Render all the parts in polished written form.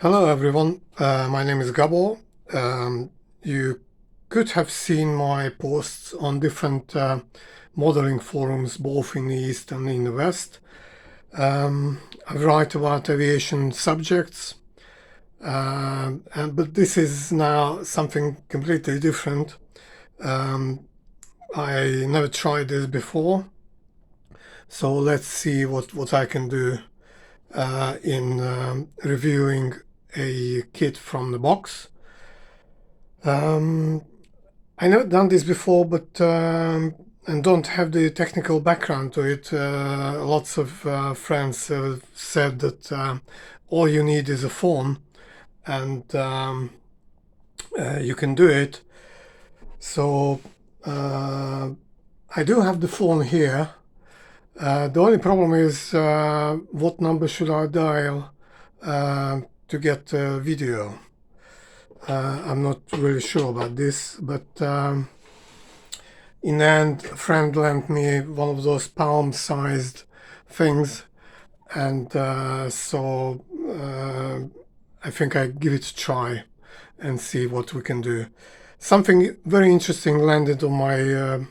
Hello everyone, my name is Gabor. You could have seen my posts on different modeling forums both in the East and in the West. I write about aviation subjects, but this is now something completely different. I never tried this before, so let's see what I can do in reviewing a kit from the box. I never done this before, but and don't have the technical background to it. Lots of friends have said that all you need is a phone, and you can do it. So I do have the phone here. The only problem is what number should I dial to get video. I'm not really sure about this, but in the end, a friend lent me one of those palm-sized things, and so I think I give it a try and see what we can do. Something very interesting landed on my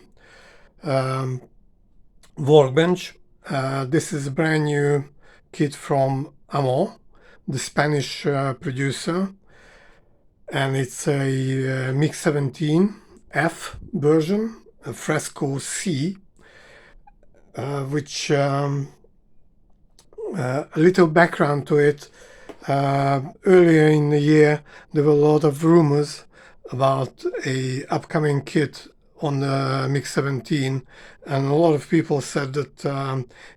workbench. This is a brand new kit from AMMO, the Spanish producer, and it's a MiG-17F version, a Fresco C, which a little background to it. Earlier in the year, there were a lot of rumors about a upcoming kit on the MiG-17, and a lot of people said that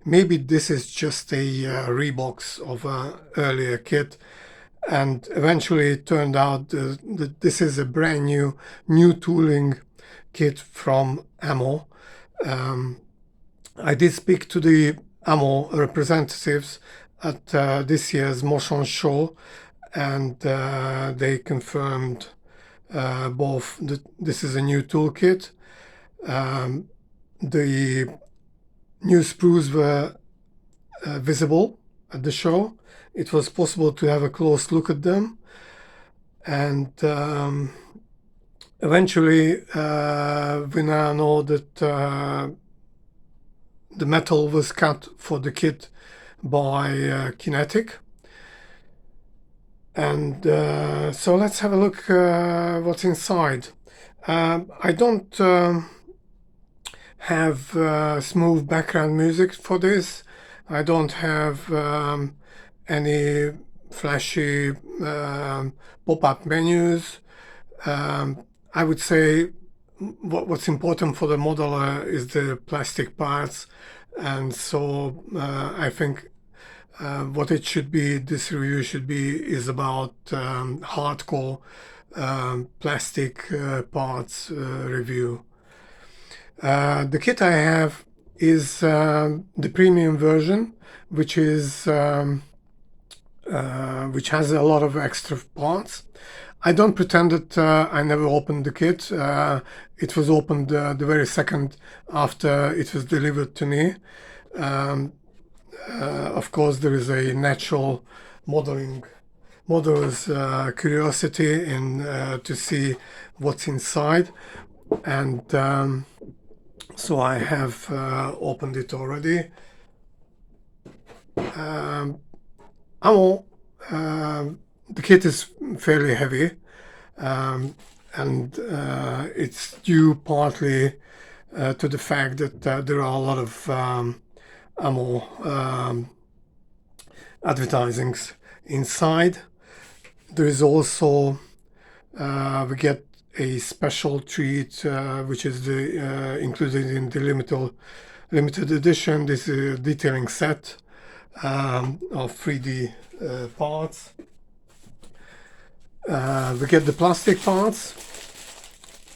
maybe this is just a rebox of an earlier kit, and eventually it turned out that this is a brand new tooling kit from AMMO. I did speak to the AMMO representatives at this year's Motion show, and they confirmed both that this is a new toolkit. The new sprues were visible at the show. It was possible to have a close look at them, and eventually we now know that the metal was cut for the kit by Kinetic. And so let's have a look what's inside. I don't have smooth background music for this. I don't have any flashy pop-up menus. I would say what's important for the modeler is the plastic parts, and so I think what it should be, this review should be, is about hardcore plastic parts review. The kit I have is the premium version, which is which has a lot of extra parts. I don't pretend that I never opened the kit. It was opened the very second after it was delivered to me. Of course, there is a natural modeler's curiosity in to see what's inside, and so I have opened it already. AMMO, the kit is fairly heavy, and it's due partly to the fact that there are a lot of AMMO advertisings inside. There is also we get a special treat which is included in the limited edition. This is a detailing set of 3D parts. We get the plastic parts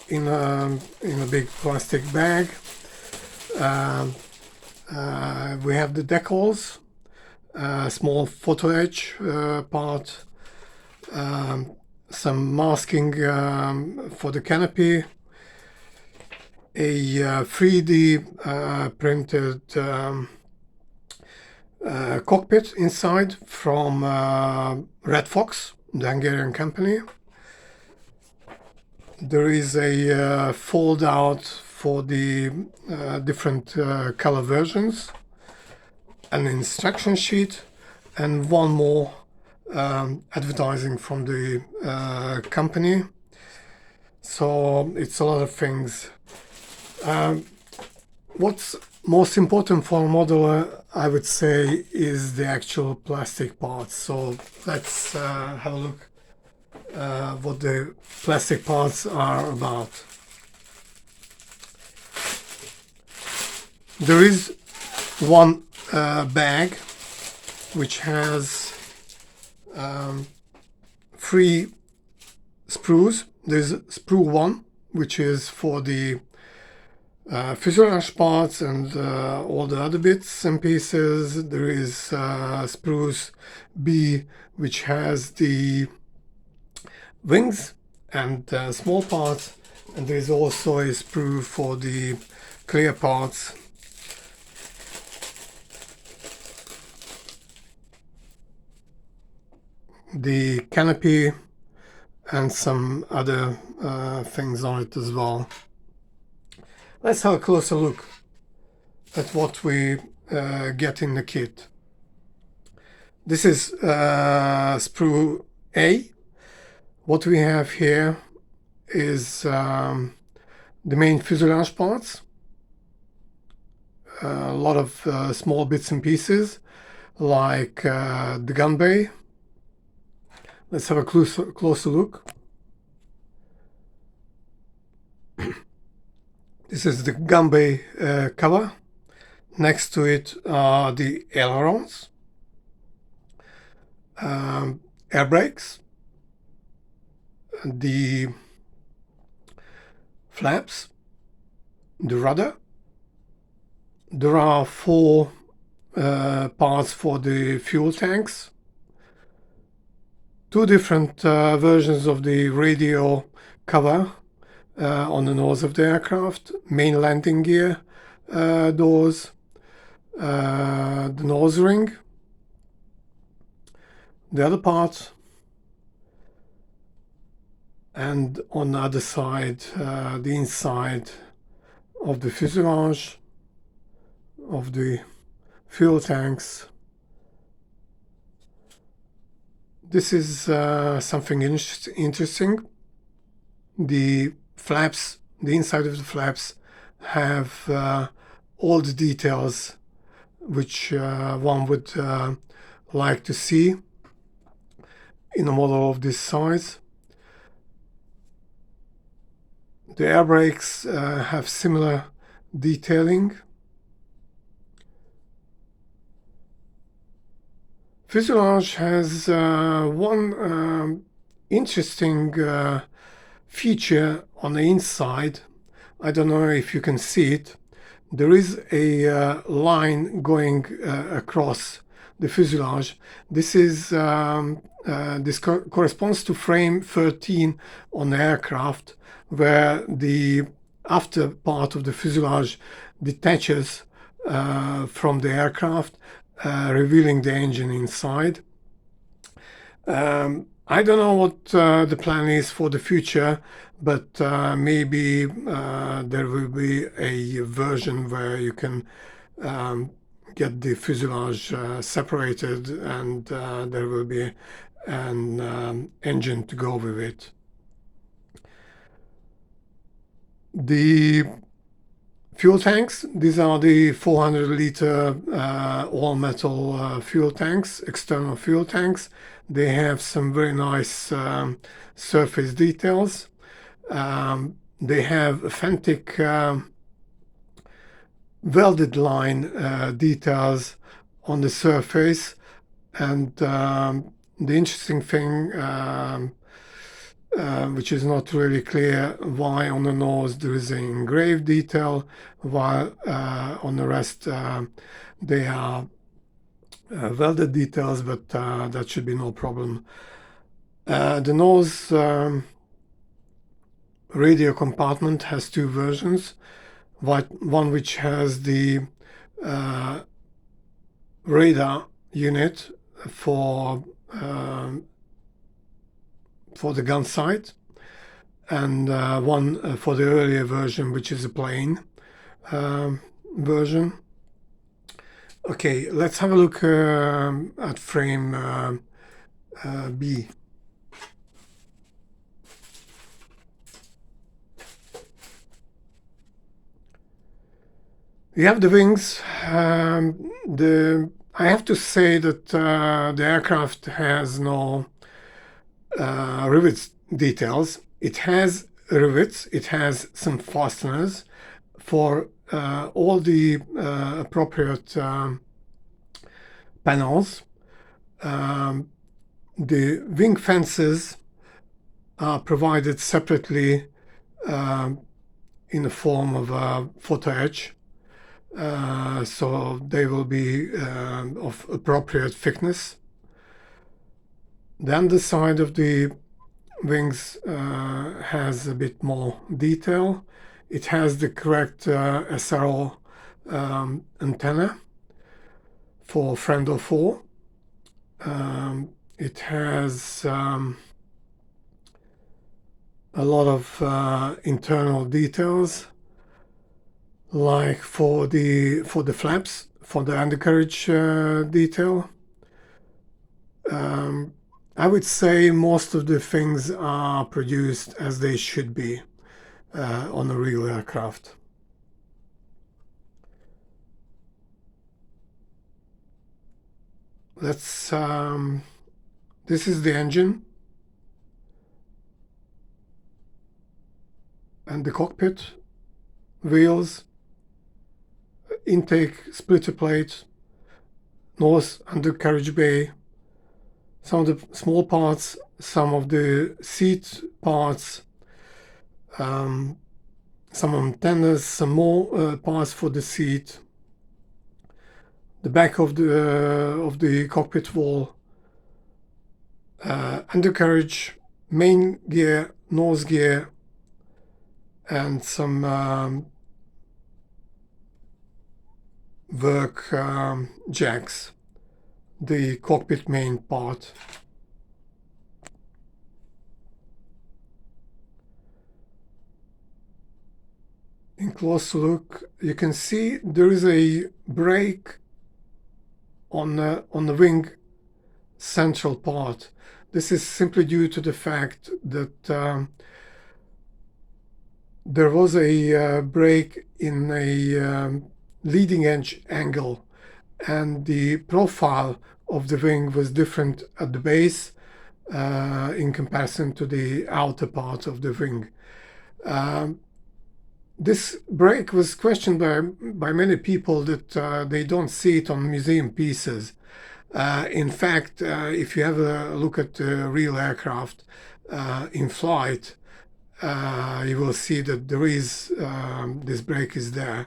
in a big plastic bag. We have the decals, small photo etch part, some masking for the canopy, a 3D printed cockpit inside from Red Fox, the Hungarian company. There is a fold out for the different color versions, an instruction sheet, and one more advertising from the company. So it's a lot of things. What's most important for a modeler, I would say, is the actual plastic parts. So let's have a look what the plastic parts are about. There is one bag which has 3 sprues. There's sprue 1, which is for the fuselage parts and all the other bits and pieces. There is sprues B, which has the wings and small parts, and there is also a sprue for the clear parts. The canopy and some other things on it as well. Let's have a closer look at what we get in the kit. This is sprue A. What we have here is the main fuselage parts, a lot of small bits and pieces like the gun bay. Let's have a closer look. This is the gun bay cover. Next to it are the ailerons, air brakes, the flaps, the rudder. There are 4 parts for the fuel tanks, 2 different versions of the radio cover on the nose of the aircraft, main landing gear doors, the nose ring, the other part, and on the other side, the inside of the fuselage of the fuel tanks. This is something interesting. The flaps, the inside of the flaps, have all the details which one would like to see in a model of this size. The air brakes have similar detailing. Fuselage has one interesting feature on the inside. I don't know if you can see it. There is a line going across the fuselage. This is this corresponds to frame 13 on the aircraft, where the after part of the fuselage detaches from the aircraft, revealing the engine inside. I don't know what the plan is for the future, but maybe there will be a version where you can get the fuselage separated, and there will be an engine to go with it. The fuel tanks, these are the 400-liter all-metal fuel tanks, external fuel tanks. They have some very nice surface details. They have authentic welded line details on the surface, and the interesting thing, which is not really clear, why on the nose there is an engraved detail, while on the rest they are welded details, but that should be no problem. The nose radio compartment has 2 versions. One which has the radar unit for the gun sight, and one for the earlier version, which is a plain version. Okay, let's have a look at frame B. We have the wings. I have to say that the aircraft has no rivets details. It has rivets, it has some fasteners for all the appropriate panels. The wing fences are provided separately in the form of a photo etch. So they will be of appropriate thickness. The underside of the wings has a bit more detail. It has the correct SRO antenna for friend or foe. It has a lot of internal details, like for the flaps, for the undercarriage detail. I would say most of the things are produced as they should be on a real aircraft. Let's. This is the engine and the cockpit, wheels, intake splitter plate, nose, undercarriage bay, some of the small parts, some of the seat parts, some antennas, some more parts for the seat, the back of the cockpit wall, undercarriage, main gear, nose gear, and some work jacks, the cockpit main part. In close look, you can see there is a break on the wing central part. This is simply due to the fact that there was a break in a leading edge angle, and the profile of the wing was different at the base in comparison to the outer part of the wing. This break was questioned by many people that they don't see it on museum pieces. In fact, if you have a look at the real aircraft in flight, you will see that there is this break is there,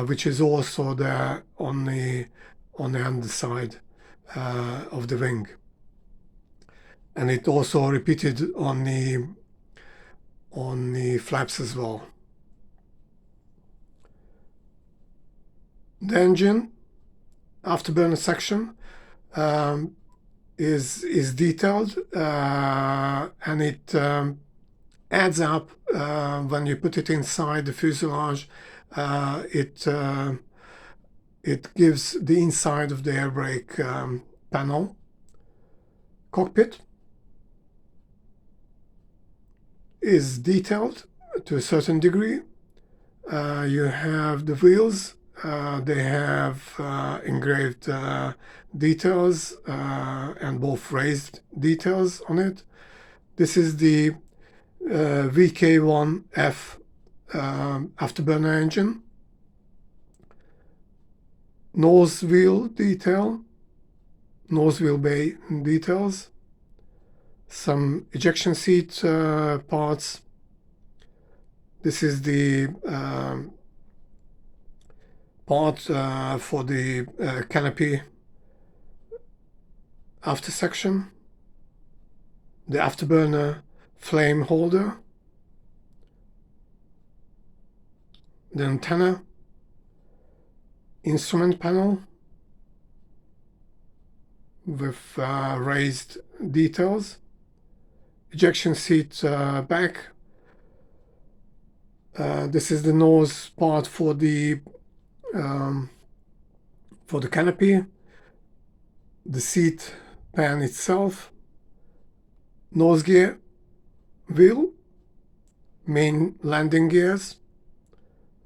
which is also there on the underside of the wing, and it also repeated on the flaps as well. The engine afterburner section is detailed, and it adds up when you put it inside the fuselage. It gives the inside of the air brake panel. Cockpit is detailed to a certain degree. You have the wheels. They have engraved details and both raised details on it. This is the VK1F afterburner engine. Nose wheel detail, nose wheel bay details, some ejection seat parts. This is the part for the canopy after section, the afterburner flame holder, the antenna, instrument panel, with raised details. Ejection seat back. This is the nose part for the canopy. The seat pan itself. Nose gear, wheel, main landing gears,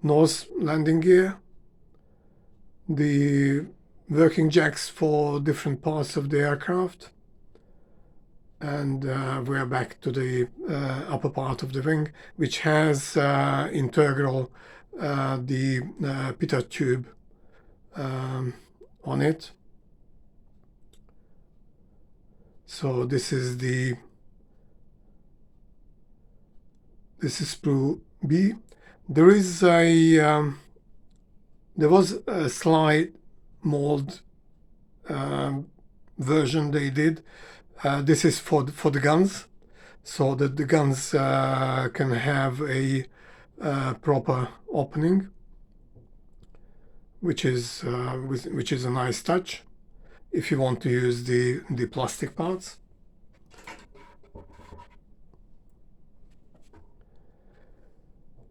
nose landing gear, the working jacks for different parts of the aircraft, and we're back to the upper part of the wing, which has integral the pitot tube on it. So this is sprue B. There is there was a slide mold version they did. This is for the guns, so that the guns can have a proper opening, which is a nice touch if you want to use the plastic parts.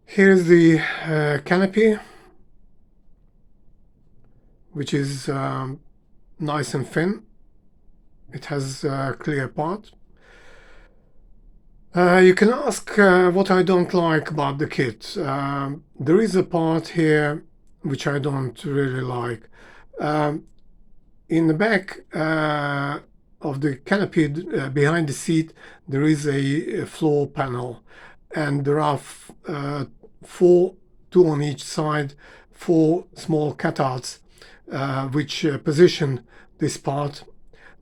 Here's the canopy, which is nice and thin. It has a clear part. You can ask what I don't like about the kit. There is a part here which I don't really like. In the back of the canopy, behind the seat, there is a floor panel, and there are four, two on each side, four small cutouts which position this part.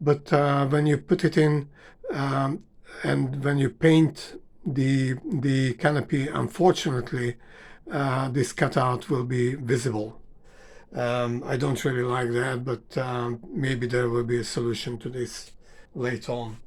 But when you put it in and when you paint the canopy, unfortunately, this cutout will be visible. I don't really like that, but maybe there will be a solution to this later on.